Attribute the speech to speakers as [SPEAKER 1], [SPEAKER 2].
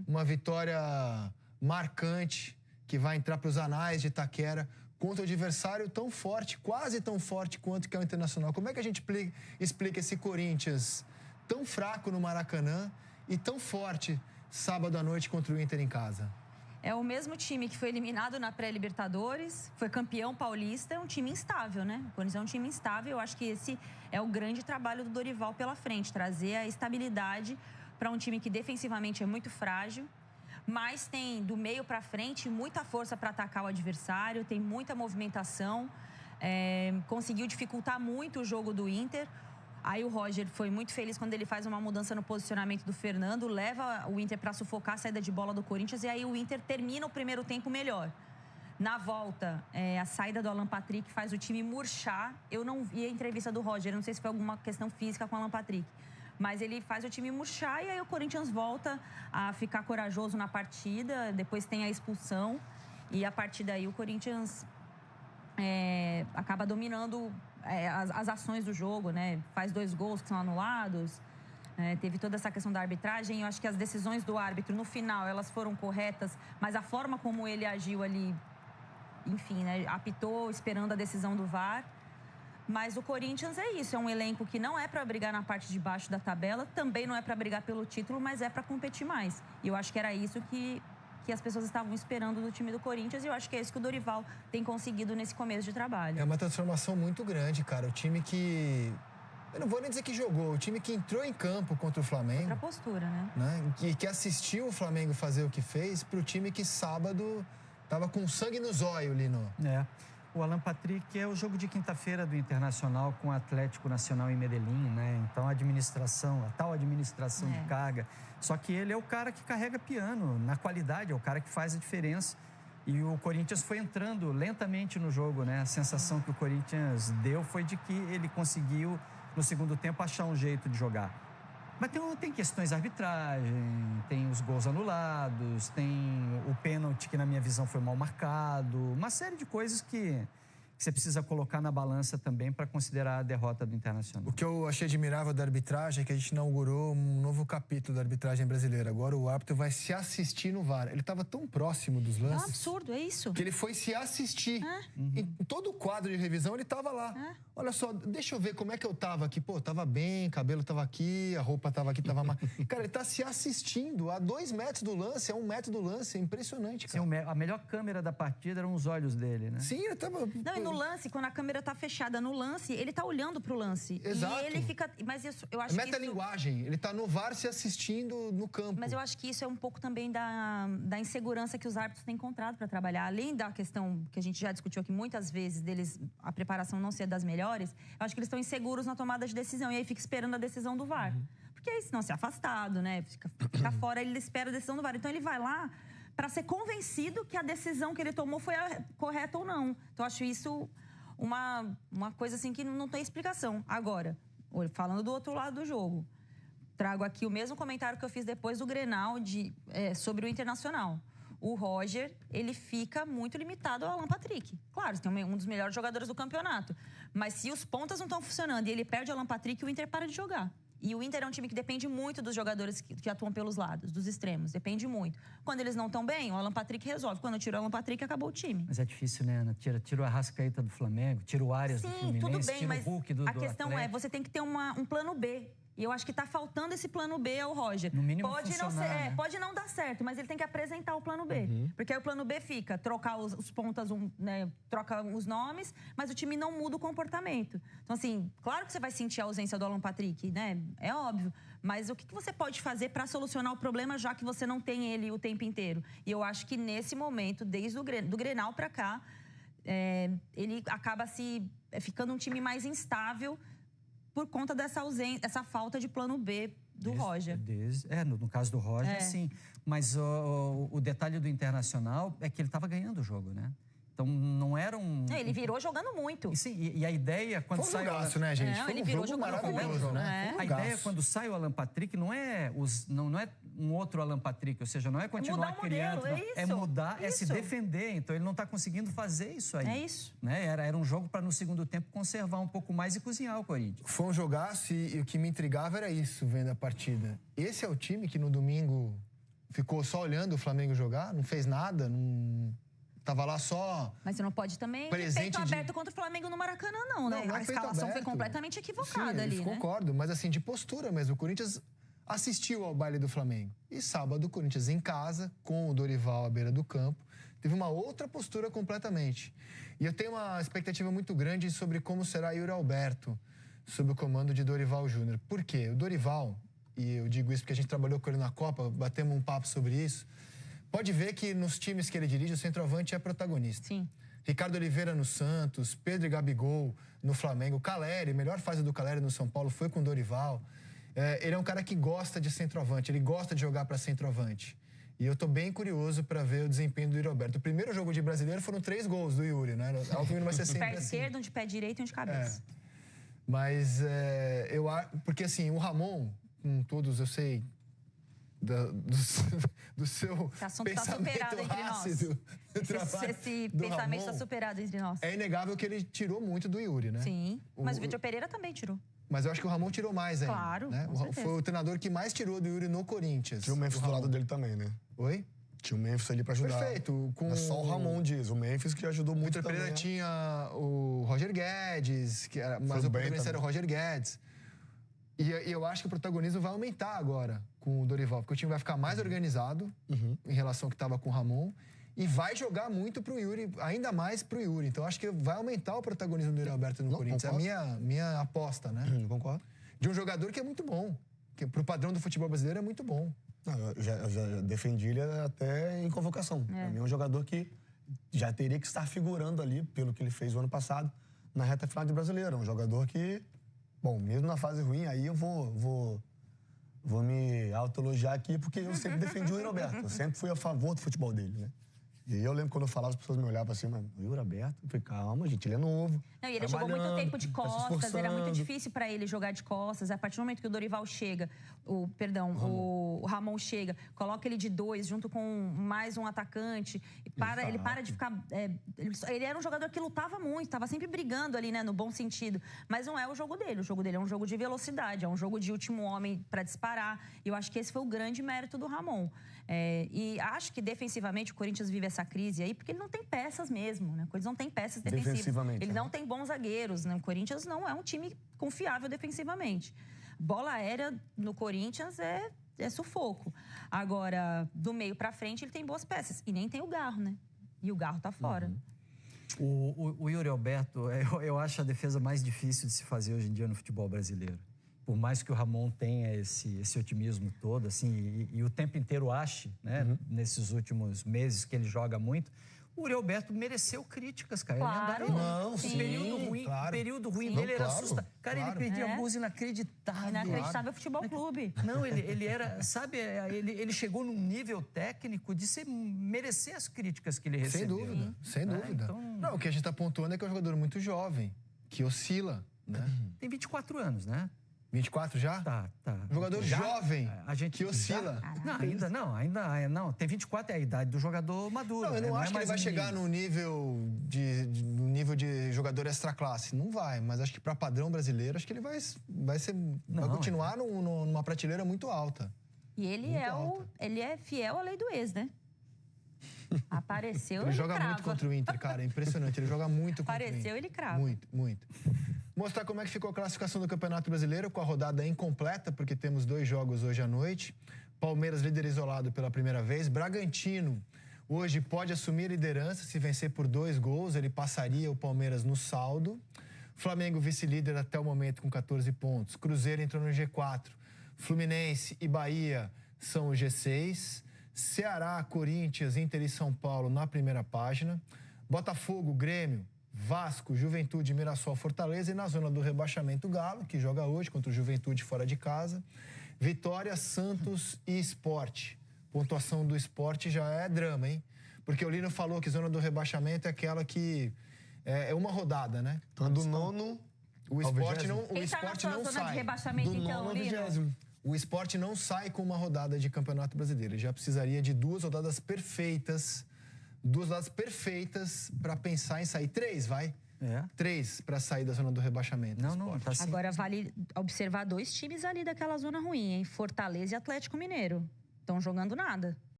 [SPEAKER 1] uma vitória marcante que vai entrar para os anais de Itaquera contra o adversário tão forte, quase tão forte quanto que é o Internacional. Como é que a gente explica esse Corinthians tão fraco no Maracanã e tão forte sábado à noite contra o Inter em casa?
[SPEAKER 2] É o mesmo time que foi eliminado na pré-Libertadores, foi campeão paulista, é um time instável, né? O Corinthians é um time instável, eu acho que esse é o grande trabalho do Dorival pela frente, trazer a estabilidade para um time que defensivamente é muito frágil, mas tem do meio para frente muita força para atacar o adversário, tem muita movimentação, conseguiu dificultar muito o jogo do Inter. Aí o Roger foi muito feliz quando ele faz uma mudança no posicionamento do Fernando, leva o Inter para sufocar a saída de bola do Corinthians e aí o Inter termina o primeiro tempo melhor. Na volta, a saída do Alan Patrick faz o time murchar. Eu não vi a entrevista do Roger, não sei se foi alguma questão física com o Alan Patrick, mas ele faz o time murchar e aí o Corinthians volta a ficar corajoso na partida, depois tem a expulsão e a partir daí o Corinthians acaba dominando as ações do jogo, né? Faz 2 gols que são anulados, teve toda essa questão da arbitragem. Eu acho que as decisões do árbitro, no final, elas foram corretas, mas a forma como ele agiu ali, enfim, né? Apitou esperando a decisão do VAR. Mas o Corinthians é isso, é um elenco que não é para brigar na parte de baixo da tabela, também não é para brigar pelo título, mas é para competir mais. E eu acho que era isso que as pessoas estavam esperando do time do Corinthians e eu acho que é isso que o Dorival tem conseguido nesse começo de trabalho.
[SPEAKER 1] É uma transformação muito grande, cara. O time que... Eu não vou nem dizer que jogou, o time que entrou em campo contra o Flamengo.
[SPEAKER 2] Outra postura, né?
[SPEAKER 1] Que assistiu o Flamengo fazer o que fez, pro time que sábado tava com sangue no zóio, Lino.
[SPEAKER 3] O Alan Patrick é o jogo de quinta-feira do Internacional com o Atlético Nacional em Medellín, né? Então a tal administração de carga. Só que ele é o cara que carrega piano, na qualidade, é o cara que faz a diferença. E o Corinthians foi entrando lentamente no jogo, né? A sensação que o Corinthians deu foi de que ele conseguiu, no segundo tempo, achar um jeito de jogar. Mas tem questões de arbitragem, tem os gols anulados, tem o pênalti que, na minha visão, foi mal marcado. Uma série de coisas que você precisa colocar na balança também para considerar a derrota do Internacional.
[SPEAKER 1] O que eu achei admirável da arbitragem é que a gente inaugurou um novo capítulo da arbitragem brasileira. Agora o árbitro vai se assistir no VAR. Ele estava tão próximo dos lances...
[SPEAKER 2] É um absurdo, é isso.
[SPEAKER 1] Que ele foi se assistir. Em todo o quadro de revisão ele estava lá. Olha só, deixa eu ver como é que eu estava aqui. Pô, estava bem, cabelo estava aqui, a roupa estava aqui, estava mal. Cara, ele está se assistindo a 2 metros do lance, a 1 metro do lance. É impressionante, cara.
[SPEAKER 3] Sim, a melhor câmera da partida eram os olhos dele, né?
[SPEAKER 1] Sim, ele estava...
[SPEAKER 2] Não, e no lance, quando a câmera tá fechada no lance, ele tá olhando pro lance.
[SPEAKER 1] Exato.
[SPEAKER 2] E ele fica... Mas isso, eu acho que
[SPEAKER 1] metalinguagem. Ele tá no VAR se assistindo no campo.
[SPEAKER 2] Mas eu acho que isso é um pouco também da insegurança que os árbitros têm encontrado para trabalhar. Além da questão que a gente já discutiu aqui muitas vezes, deles, a preparação não ser das melhores, eu acho que eles estão inseguros na tomada de decisão. E aí fica esperando a decisão do VAR. Porque aí, senão, se é afastado, né? Fica fora, ele espera a decisão do VAR. Então ele vai lá para ser convencido que a decisão que ele tomou foi a correta ou não. Então eu acho isso uma coisa assim que não tem explicação. Agora, falando do outro lado do jogo, trago aqui o mesmo comentário que eu fiz depois do Grenal sobre o Internacional. O Roger, ele fica muito limitado ao Alan Patrick. Claro, tem um dos melhores jogadores do campeonato. Mas se os pontas não estão funcionando e ele perde o Alan Patrick, o Inter para de jogar. E o Inter é um time que depende muito dos jogadores que atuam pelos lados, dos extremos. Depende muito. Quando eles não estão bem, o Alan Patrick resolve. Quando tira o Alan Patrick, acabou o time.
[SPEAKER 3] Mas é difícil, né, Ana? Tira o Arrascaeta do Flamengo, tira o Arias do Fluminense,
[SPEAKER 2] tudo bem,
[SPEAKER 3] tira
[SPEAKER 2] mas
[SPEAKER 3] o Hulk do
[SPEAKER 2] a questão
[SPEAKER 3] Atlético.
[SPEAKER 2] você tem que ter um plano B. E eu acho que tá faltando esse plano B ao Roger.
[SPEAKER 3] No mínimo né?
[SPEAKER 2] Pode não dar certo, mas ele tem que apresentar o plano B. Porque aí o plano B fica trocar os pontas, né, troca os nomes, mas o time não muda o comportamento. Então, assim, claro que você vai sentir a ausência do Alan Patrick, né? É óbvio. Mas o que você pode fazer para solucionar o problema, já que você não tem ele o tempo inteiro? E eu acho que nesse momento, desde do Grenal para cá, ele acaba ficando um time mais instável por conta dessa ausência, essa falta de plano B do Roger.
[SPEAKER 3] No caso do Roger, sim. Mas o detalhe do Internacional é que ele estava ganhando o jogo, né? Então não era um...
[SPEAKER 2] Ele virou jogando muito.
[SPEAKER 3] E a ideia quando
[SPEAKER 1] foi um jogaço, né, gente?
[SPEAKER 2] Ele virou jogando
[SPEAKER 1] maravilhoso, né?
[SPEAKER 3] A ideia quando sai o Alan Patrick não é um outro Alan Patrick, ou seja, não é continuar criando, é mudar, é se defender. Então ele não está conseguindo fazer isso aí.
[SPEAKER 2] É isso.
[SPEAKER 3] Né? Era um jogo para no segundo tempo conservar um pouco mais e cozinhar o Corinthians.
[SPEAKER 1] Foi um jogaço e o que me intrigava era isso, vendo a partida. Esse é o time que no domingo ficou só olhando o Flamengo jogar, não fez nada, não... Tava lá só...
[SPEAKER 2] Mas você não pode também
[SPEAKER 1] presente
[SPEAKER 2] peito aberto contra o Flamengo no Maracanã, não, né?
[SPEAKER 1] Não,
[SPEAKER 2] a escalação foi completamente equivocada.
[SPEAKER 1] Sim,
[SPEAKER 2] ali, né?
[SPEAKER 1] Concordo, mas assim, de postura mesmo. O Corinthians assistiu ao baile do Flamengo. E sábado, o Corinthians em casa, com o Dorival à beira do campo, teve uma outra postura completamente. E eu tenho uma expectativa muito grande sobre como será Yuri Alberto sob o comando de Dorival Júnior. Por quê? O Dorival, e eu digo isso porque a gente trabalhou com ele na Copa, batemos um papo sobre isso, pode ver que nos times que ele dirige, o centroavante é protagonista.
[SPEAKER 2] Sim.
[SPEAKER 1] Ricardo Oliveira no Santos, Pedro e Gabigol no Flamengo, Caleri, melhor fase do Caleri no São Paulo foi com o Dorival. Ele é um cara que gosta de centroavante, ele gosta de jogar para centroavante. E eu tô bem curioso para ver o desempenho do Yuri Alberto. O primeiro jogo de brasileiro foram 3 gols do Yuri, né? Óbvio não vai ser sempre
[SPEAKER 2] pé
[SPEAKER 1] assim.
[SPEAKER 2] esquerdo, um de pé direito e um de cabeça.
[SPEAKER 1] Mas eu acho... Porque assim, o Ramon, com todos, eu sei... Do seu pensamento ácido.
[SPEAKER 2] Esse pensamento está superado entre nós.
[SPEAKER 1] É inegável que ele tirou muito do Yuri, né?
[SPEAKER 2] Sim, mas o Vitor Pereira também tirou.
[SPEAKER 1] Mas eu acho que o Ramon tirou mais ainda.
[SPEAKER 2] Claro,
[SPEAKER 1] né? Foi o treinador que mais tirou do Yuri no Corinthians.
[SPEAKER 4] Tinha o Memphis do lado dele também, né?
[SPEAKER 1] Oi?
[SPEAKER 4] Tinha o Memphis ali pra ajudar.
[SPEAKER 1] Perfeito.
[SPEAKER 4] Não é só o Ramon diz, o Memphis que ajudou muito também.
[SPEAKER 1] O Vitor Pereira tinha o Roger Guedes, mas o protagonista era o Roger Guedes. E eu acho que o protagonismo vai aumentar agora com o Dorival, porque o time vai ficar mais organizado em relação ao que estava com o Ramon e vai jogar muito pro Yuri, ainda mais pro Yuri. Então acho que vai aumentar o protagonismo do Yuri Alberto no Corinthians. Concordo. É a minha aposta, né?
[SPEAKER 4] Concordo.
[SPEAKER 1] De um jogador que é muito bom, que pro padrão do futebol brasileiro é muito bom.
[SPEAKER 4] Não, eu já defendi ele até em convocação. Pra mim é um jogador que já teria que estar figurando ali, pelo que ele fez o ano passado, na reta final de Brasileiro. É um jogador que... Bom, mesmo na fase ruim, aí eu vou me autoelogiar aqui, porque eu sempre defendi o Yuri Alberto. Eu sempre fui a favor do futebol dele, né? E eu lembro quando eu falava, as pessoas me olhavam assim, mas o Yuri Alberto, eu falei, calma, gente, ele é novo.
[SPEAKER 2] Não, e ele jogou muito tempo de costas, era muito difícil pra ele jogar de costas. A partir do momento que o Dorival chega, o Ramon chega, coloca ele de 2 junto com mais um atacante, ele para de ficar... ele era um jogador que lutava muito, estava sempre brigando ali, né, no bom sentido. Mas não é o jogo dele. O jogo dele é um jogo de velocidade, é um jogo de último homem pra disparar. E eu acho que esse foi o grande mérito do Ramon. E acho que defensivamente o Corinthians vive essa crise aí, porque ele não tem peças mesmo, né? O Corinthians não tem peças defensivas. Ele não tem bons zagueiros, né? O Corinthians não é um time confiável defensivamente. Bola aérea no Corinthians é sufoco. Agora, do meio pra frente, ele tem boas peças. E nem tem o Garro, né? E o Garro tá fora.
[SPEAKER 3] O Yuri Alberto, eu acho a defesa mais difícil de se fazer hoje em dia no futebol brasileiro. Por mais que o Ramon tenha esse otimismo todo, assim, e o tempo inteiro ache, né, nesses últimos meses que ele joga muito, o Yuri Alberto mereceu críticas, cara.
[SPEAKER 2] Claro.
[SPEAKER 3] Período ruim dele era assustador. Cara, ele perdia gols inacreditáveis.
[SPEAKER 2] Inacreditável futebol clube.
[SPEAKER 3] Não, ele era, sabe, ele chegou num nível técnico de merecer as críticas que ele recebeu.
[SPEAKER 1] Sem dúvida. Então... Não, o que a gente está pontuando é que é um jogador muito jovem, que oscila, né?
[SPEAKER 3] Tem 24 anos, né?
[SPEAKER 1] 24 já?
[SPEAKER 3] Tá.
[SPEAKER 1] Um jogador jovem que oscila.
[SPEAKER 3] Ainda não. Tem 24, é a idade do jogador maduro.
[SPEAKER 1] Não, eu não acho que ele vai chegar no nível de jogador extra-classe. Não vai, mas acho que para padrão brasileiro, acho que ele vai continuar numa prateleira muito alta.
[SPEAKER 2] E ele é fiel à lei do ex, né? Apareceu, ele
[SPEAKER 1] joga muito contra o Inter, cara. É impressionante. Ele joga muito contra o Inter.
[SPEAKER 2] Apareceu, ele crava.
[SPEAKER 1] Muito. Mostrar como é que ficou a classificação do Campeonato Brasileiro com a rodada incompleta, porque temos 2 jogos hoje à noite. Palmeiras líder isolado pela primeira vez. Bragantino hoje pode assumir a liderança. Se vencer por 2 gols, ele passaria o Palmeiras no saldo. Flamengo vice-líder até o momento com 14 pontos. Cruzeiro entrou no G4. Fluminense e Bahia são o G6. Ceará, Corinthians, Inter e São Paulo na primeira página. Botafogo, Grêmio, Vasco, Juventude, Mirassol, Fortaleza. E na zona do rebaixamento, Galo, que joga hoje contra o Juventude fora de casa. Vitória, Santos e Sport. Pontuação do Sport já é drama, hein? Porque o Lino falou que zona do rebaixamento é aquela que é uma rodada, né?
[SPEAKER 4] Então, do nono...
[SPEAKER 1] O Sport não
[SPEAKER 2] zona
[SPEAKER 1] sai.
[SPEAKER 2] De rebaixamento,
[SPEAKER 4] do
[SPEAKER 2] então,
[SPEAKER 4] nono ao
[SPEAKER 2] Lino?
[SPEAKER 4] 20º.
[SPEAKER 1] O Sport não sai com uma rodada de Campeonato Brasileiro. Ele já precisaria de 2 rodadas perfeitas. 2 rodadas perfeitas para pensar em sair. 3, vai? 3 para sair da zona do rebaixamento.
[SPEAKER 3] Não, tá assim.
[SPEAKER 2] Agora vale observar 2 times ali daquela zona ruim, hein? Fortaleza e Atlético Mineiro. Estão jogando nada.